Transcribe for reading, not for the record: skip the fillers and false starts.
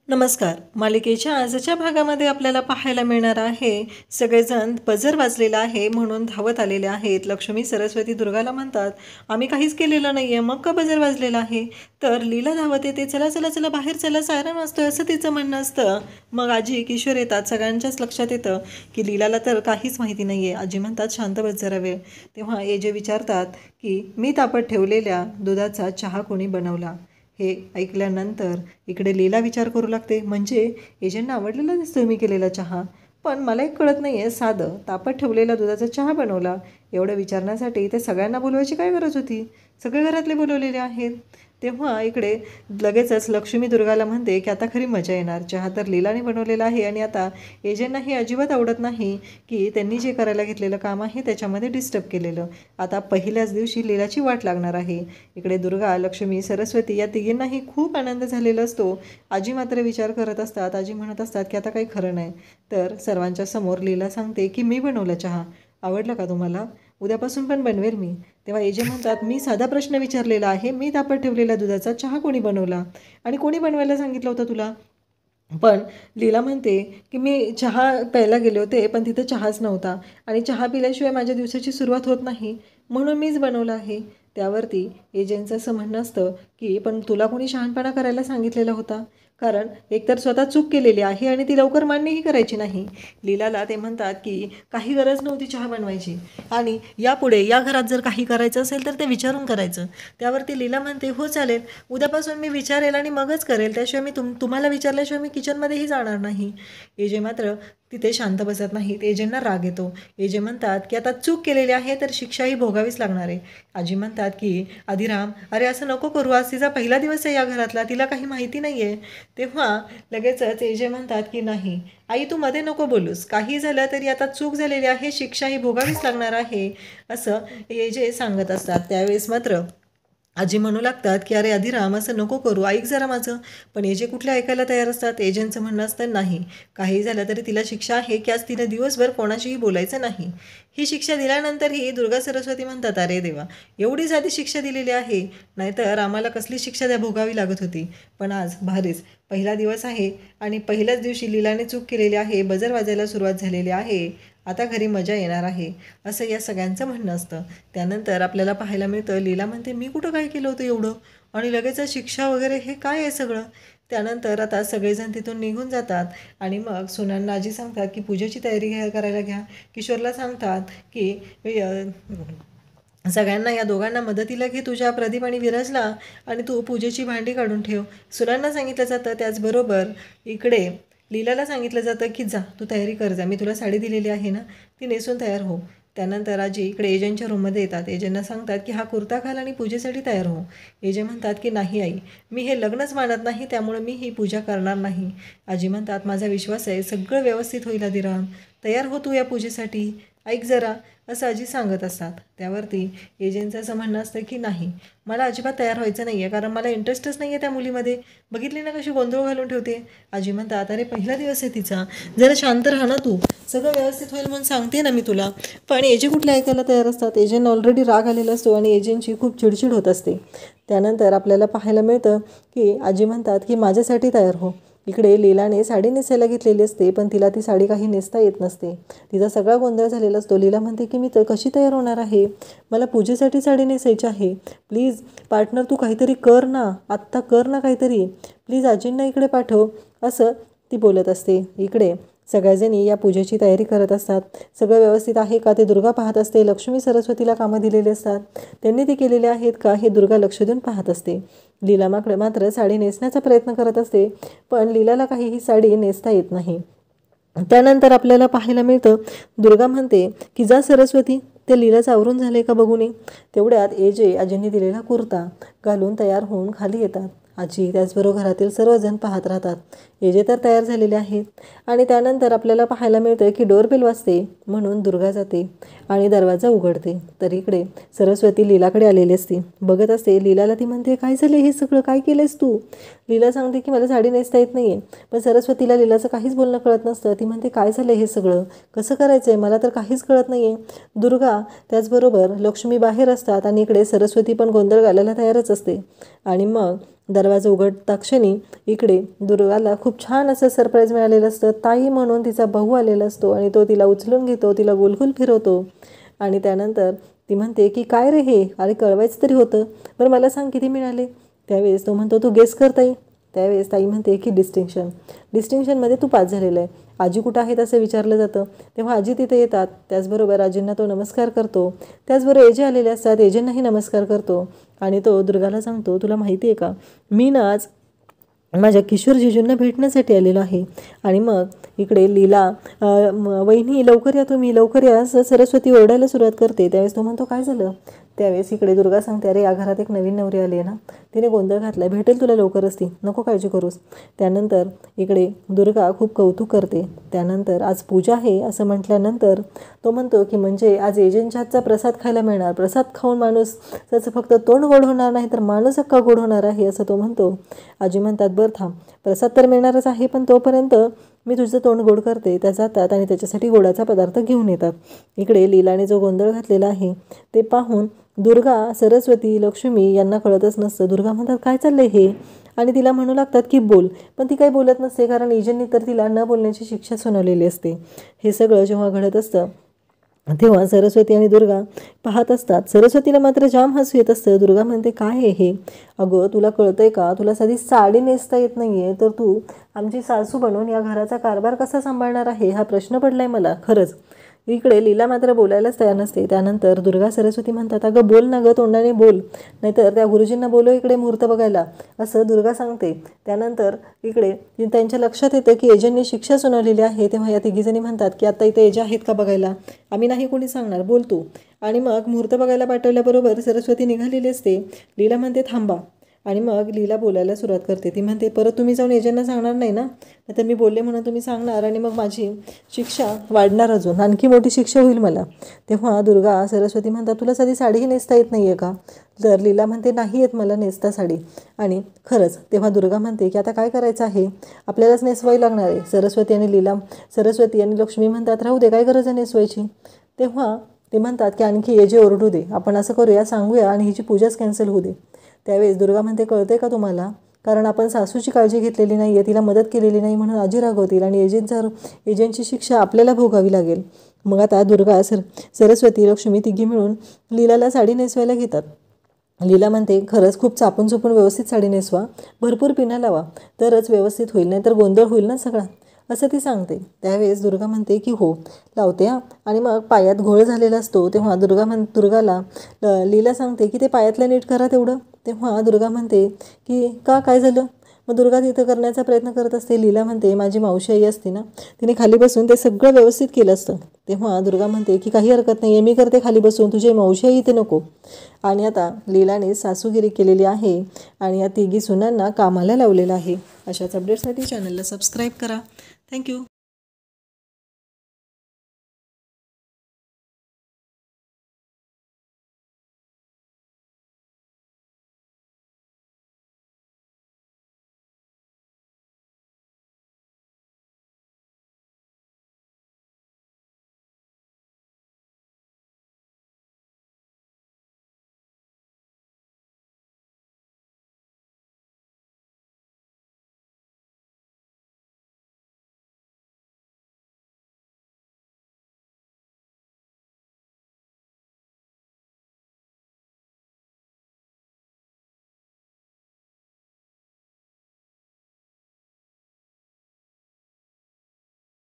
नमस्कार. मालिकेच्या आजच्या भागामध्ये आपल्याला पाहायला मिळणार आहे सगळेजण बजर वाजलेला आहे म्हणून धावत आलेले आहेत. लक्ष्मी सरस्वती दुर्गाला म्हणतात, आम्ही काहीच केलेलं नाही आहे, मग का बजर वाजलेला आहे? तर लीला धावत येते, चला चला चला बाहेर चला, सायरन वाजतोय असं तिचं म्हणणं असतं. मग आजी किशोर येतात. सगळ्यांच्याच लक्षात येतं की लीलाला तर काहीच माहिती नाही आहे. आजी म्हणतात, शांत बस जरा वेळ. तेव्हा एजे विचारतात की मी तापत ठेवलेल्या दुधाचा चहा कोणी बनवला? हे ऐकल्यानंतर इकडे लीला विचार करू लागते, म्हणजे एजंटना आवडलेला दिसतोय मी केलेला चहा, पण मला एक कळत नाही आहे, साधं तापत ठेवलेला दुधाचा चहा बनवला एवढं विचारण्यासाठी ते सगळ्यांना बोलवायची काय गरज होती? सगळे घरातले बोलवलेले आहेत. तेव्हा इकडे लगेचच लक्ष्मी दुर्गाला म्हणते की आता खरी मजा येणार. चहा तर लीलाने बनवलेला आहे आणि आता एजंटना हे अजिबात आवडत नाही की त्यांनी जे करायला घेतलेलं काम आहे त्याच्यामध्ये डिस्टर्ब केलेलं. आता पहिल्याच दिवशी लीलाची वाट लागणार आहे. इकडे दुर्गा, लक्ष्मी, सरस्वती या तिघींनाही खूप आनंद झालेला असतो. आजी मात्र विचार करत असतात. आजी म्हणत असतात की आता काही खरं नाही. तर सर्वांच्या समोर लीला सांगते की मी बनवला चहा, आवडला का तुम्हाला? उद्यापासून पण बनवेल मी. तेव्हा एजे म्हणतात, मी साधा प्रश्न विचारलेला आहे, मी तापत ठेवलेला दुधाचा चहा कोणी बनवला आणि कोणी बनवायला सांगितलं होतं तुला? पण लीला म्हणते की मी चहा प्यायला गेले होते पण तिथे चहाच नव्हता आणि चहा पिल्याशिवाय माझ्या दिवसाची सुरुवात होत नाही म्हणून मीच बनवलं आहे. त्यावरती एजंटचं असं म्हणणं असतं की पण तुला कोणी शहाणपणा करायला सांगितलेला होता? कारण एकतर स्वतः चूक केलेली आहे आणि ती लवकर मान्यही करायची नाही. लीलाला ते म्हणतात की काही गरज नव्हती चहा बनवायची आणि यापुढे या घरात जर काही करायचं असेल तर ते विचारून करायचं. त्यावरती लीला म्हणते, हो चालेल, उद्यापासून मी विचारेल आणि मगच करेल, त्याशिवाय मी तुम्हाला विचारल्याशिवाय मी किचनमध्येही जाणार नाही. एजे मात्र तिथे शांत बसत नाहीत. एजेंना राग येतो. एजे म्हणतात की आता चूक केलेली आहे तर शिक्षाही भोगावीच लागणार आहे. आजी म्हणतात की आदिराम, अरे असं नको करू, आज तिचा पहिला दिवस आहे या घरातला, तिला काही माहिती नाही आहे. तेव्हा लगेचच एजे म्हणतात की नाही आई, तू मध्ये नको बोलूस, काही झालं तरी आता चूक झालेली आहे, शिक्षाही भोगावीच लागणार आहे असं एजे सांगत असतात. त्यावेळेस मात्र आजी म्हणू लागतात की अरे आदिराम, असं नको करू, ऐक जरा माझं. पण एजे कुठले ऐकायला तयार असतात. एजंटचं म्हणणं असतं, नाही, काही झालं तरी तिला शिक्षा आहे की आज तिने दिवसभर कोणाशीही बोलायचं नाही. ही शिक्षा दिल्यानंतरही दुर्गा सरस्वती म्हणतात, अरे देवा, एवढी साधी शिक्षा दिलेली आहे, नाहीतर आम्हाला कसली शिक्षा द्या भोगावी लागत होती. पण आज भारीच पहिला दिवस आहे आणि पहिल्याच दिवशी लीलाने चूक केलेली आहे, बजर वाजायला सुरुवात झालेली आहे, आता घरी मजा येणार आहे असं या सगळ्यांचं म्हणणं असतं. त्यानंतर आपल्याला पाहायला मिळतं, लीला म्हणते, मी कुठं काय केलं होतं एवढं आणि लगेच शिक्षा वगैरे, हे काय आहे सगळं? त्यानंतर आता सगळेजण तिथून निघून जातात आणि मग सुनांना आजी सांगतात की पूजेची तयारी करायला घ्या. किशोरला सांगतात की सगळ्यांना या दोघांना मदतीला घे, तुझ्या प्रदीप आणि विराजला, आणि तू पूजेची भांडी काढून ठेव. सुनांना सांगितलं जातं. त्याचबरोबर इकडे लीलाला सांगितलं जातं की जा, तू तयारी कर, जा, मी तुला साडी दिलेली आहे ना, ती नेसून तयार हो. त्यानंतर आजी इकडे एजंटच्या रूममध्ये येतात. एजंटना सांगतात की हा कुर्ता घाल आणि पूजेसाठी तयार हो. एजंट म्हणतात की नाही आई, मी हे लग्नच मानत नाही, त्यामुळे मी ही पूजा करणार नाही. आजी म्हणतात, माझा विश्वास आहे सगळं व्यवस्थित होईल आदिराम, तयार हो तू या पूजेसाठी, ऐक जरा, असं आजी सांगत असतात. त्यावरती एजंटचं असं म्हणणं असतं की नाही, मला अजिबात तयार व्हायचं नाही आहे, कारण मला इंटरेस्टच नाही आहे त्या मुलीमध्ये, बघितली ना कशी गोंधळ घालून ठेवते. आजी म्हणतात, अरे पहिला दिवस आहे तिचा, जरा शांत राहा ना तू, सगळं व्यवस्थित होईल म्हणून सांगते ना मी तुला. पण एजंट कुठले ऐकायला तयार असतात. एजंट ऑलरेडी राग आलेला असतो आणि एजंटची खूप चिडचिड होत असते. त्यानंतर आपल्याला पाहायला मिळतं की आजी म्हणतात की माझ्यासाठी तयार हो. इकडे लीलाने साडी नेसायला घेतलेली असते पण तिला ती साडी काही नेसता येत नसते. तिचा सगळा गोंधळ झालेला असतो. लीला म्हणते की मी तर कशी तयार होणार आहे, मला पूजेसाठी साडी नेसायची आहे, प्लीज पार्टनर तू काहीतरी कर ना, आत्ता कर ना काहीतरी, प्लीज आजींना इकडे पाठव, असं ती बोलत असते. इकडे सगळ्याजणी या पूजेची तयारी करत असतात. सगळं व्यवस्थित आहे का ते दुर्गा पाहत असते. लक्ष्मी सरस्वतीला कामं दिलेली असतात, त्यांनी ते केलेले आहेत का हे दुर्गा लक्ष देऊन पाहत असते. लीला मात्र साडी नेसण्याचा प्रयत्न करत असते पण लीलाला काही ही साडी नेसता येत नाही. त्यानंतर आपल्याला पाहायला मिळतं, दुर्गा म्हणते की जा सरस्वती, ते लीलाचं आवरून झाले का बघून ये. तेवढ्यात एजे आजींनी दिलेला कुर्ता घालून तयार होऊन खाली येतात. आजी त्याचबरोबर घरातील सर्वजण पाहत राहतात. एजे तर तयार झालेले आहेत आणि त्यानंतर आपल्याला पाहायला मिळतं की डोरबेल वाजते म्हणून दुर्गा जाते आणि दरवाजा उघडते. तर इकडे सरस्वती लीलाकडे आलेली असते, बघत असते. लीलाला ती म्हणते, काय झालं हे सगळं, काय केलंयस तू? लीला सांगते की मला साडी नेसता येत नाही आहे. पण सरस्वतीला लीलाचं काहीच बोलणं कळत नसतं. ती म्हणते, काय झालं हे सगळं, कसं करायचं आहे, मला तर काहीच कळत नाही आहे. दुर्गा त्याचबरोबर लक्ष्मी बाहेर असतात आणि इकडे सरस्वती पण गोंधळ घालायला तयारच असते. आणि मग दरवाजा उघडता क्षणी इकडे दुर्गाला खूप छान असं सरप्राईज मिळालेलं असतं. ताई म्हणून तिचा भाऊ आलेला असतो आणि तो तिला उचलून घेतो, तिला गोलगोल फिरवतो आणि त्यानंतर ती म्हणते की काय रे हे, अरे कळवायचं तरी होतं, बरं मला सांग किती मिळाले. त्यावेळेस तो म्हणतो तू गेस कर ताई. त्यावेळेस ताई म्हणते की डिस्टिंक्शनमध्ये तू पास झालेला आहे. आजी कुठं आहेत असं विचारलं जातं. तेव्हा आजी तिथे येतात. त्याचबरोबर आजींना तो नमस्कार करतो. त्याचबरोबर एजे आलेले असतात, एजेंनाही नमस्कार करतो आणि तो दुर्गाला सांगतो तुला माहिती आहे का, मी ना आज माझ्या किशोर जिजूंना भेटण्यासाठी आलेलो आहे. आणि मग इकडे लीला वहिनी लवकर या, तुम्ही लवकर या असं सरस्वती ओरडायला सुरुवात करते. त्यावेळेस तो म्हणतो काय झालं. त्यावेळेस इकडे दुर्गा सांगते अरे या घरात एक नवीन नवरी आली आहे ना, तिने गोंधळ घातला, भेटेल तुला लवकरच ती, नको काळजी करूस. त्यानंतर इकडे दुर्गा खूप कौतुक करते. त्यानंतर आज पूजा आहे असं म्हटल्यानंतर तो म्हणतो की म्हणजे आज एजंटच्या हातचा प्रसाद खायला मिळणार, प्रसाद खाऊन माणूस त्याचं फक्त तोंड गोड होणार नाही तर माणूस अक्का गोड होणार आहे असं तो म्हणतो. आजी म्हणतात बरं थांब, प्रसाद तर मिळणारच आहे पण तोपर्यंत मी तुझं तोंड गोड करते. त्या जातात आणि त्याच्यासाठी गोडाचा पदार्थ घेऊन येतात. इकडे लीलाने जो गोंधळ घातलेला आहे ते पाहून दुर्गा, सरस्वती, लक्ष्मी यांना कळतच नसतं. दुर्गा म्हणतात काय चाललंय हे, आणि तिला म्हणू लागतात की बोल, पण ती काही बोलत नसते कारण एजंटनी तर तिला न बोलण्याची शिक्षा सुनावलेली असते. हे सगळं जेव्हा घडत असतं तेव्हा सरस्वती आणि दुर्गा पाहत असतात. सरस्वतीला मात्र जाम हसू येत असतं. दुर्गा म्हणते काय आहे हे, अगं तुला कळतंय का, तुला साधी साडी नेसता येत नाही आहे तर तू आमची सासू बनून या घराचा कारभार कसा सांभाळणार आहे, हा प्रश्न पडलाय मला खरंच. इकडे लीला मात्र बोलायलाच तयार नसते. त्यानंतर दुर्गा सरस्वती म्हणतात अगं बोल ना गं, तोंडाने बोल, नाहीतर त्या गुरुजींना बोलव इकडे मुहूर्त बघायला असं दुर्गा सांगते. त्यानंतर इकडे त्यांच्या लक्षात येतं की एजंटने शिक्षा सुनावलेली आहे. तेव्हा या तिघीजणी म्हणतात की आता इथे एजा आहेत का बघायला, आम्ही नाही कोणी सांगणार, बोल तू. आणि मग मुहूर्त बघायला पाठवल्याबरोबर सरस्वती निघालेली असते. लीला म्हणते थांबा, आणि मग लीला बोलायला सुरुवात करते. ती म्हणते परत तुम्ही जाऊन एजंटना सांगणार नाही ना, नाही तर मी बोलले म्हणून तुम्ही सांगणार आणि मग माझी शिक्षा वाढणार, अजून आणखी मोठी शिक्षा होईल मला. तेव्हा दुर्गा सरस्वती म्हणतात तुला साधी साडीही नेसता येत नाही आहे का. तर लीला म्हणते नाही येत मला नेसता साडी. आणि खरंच तेव्हा दुर्गा म्हणते की आता काय करायचं आहे, आपल्यालाच नेसवावी लागणार आहे. सरस्वती आणि लक्ष्मी म्हणतात राहू दे, काय गरज आहे नेसवायची. तेव्हा ते म्हणतात की आणखी एजे ओरडू दे, आपण असं करूया, सांगूया आणि हिची पूजाच कॅन्सल होऊ दे. त्यावेळेस दुर्गा म्हणते कळते का तुम्हाला, कारण आपण सासूची काळजी घेतलेली नाही आहे, तिला मदत केलेली नाही म्हणून आजी रागवतील आणि एजंटची शिक्षा आपल्याला भोगावी लागेल. मग आता दुर्गा सरस्वती लक्ष्मी तिघी मिळून लीलाला साडी नेसवायला घेतात. लीला म्हणते खरंच खूप चापून चुपून व्यवस्थित साडी नेसवा, भरपूर पिना लावा, तरच व्यवस्थित होईल, नाही तर गोंधळ होईल ना सगळा, असं ती सांगते. त्यावेळेस दुर्गा म्हणते की हो लावते हा. आणि मग पायात घोळ झालेला असतो. तेव्हा दुर्गाला लीला सांगते की ते पायातलं नीट करा तेवढं. तेव्हा दुर्गा म्हणते की काय झालं. मग दुर्गा तिथं करण्याचा प्रयत्न करत असते. लीला म्हणते माझी मावशी आई असते ना, तिने खाली बसून ते सगळं व्यवस्थित केलं असतं. तेव्हा दुर्गा म्हणते की काही हरकत नाही आहे, मी करते खाली बसून, तुझी मावशी आई इथे नको. आणि आता लीलाने सासूगिरी केलेली आहे आणि या तिघी सुनांना कामाला लावलेलं आहे. अशाच अपडेटसाठी चॅनलला सबस्क्राईब करा. थँक्यू.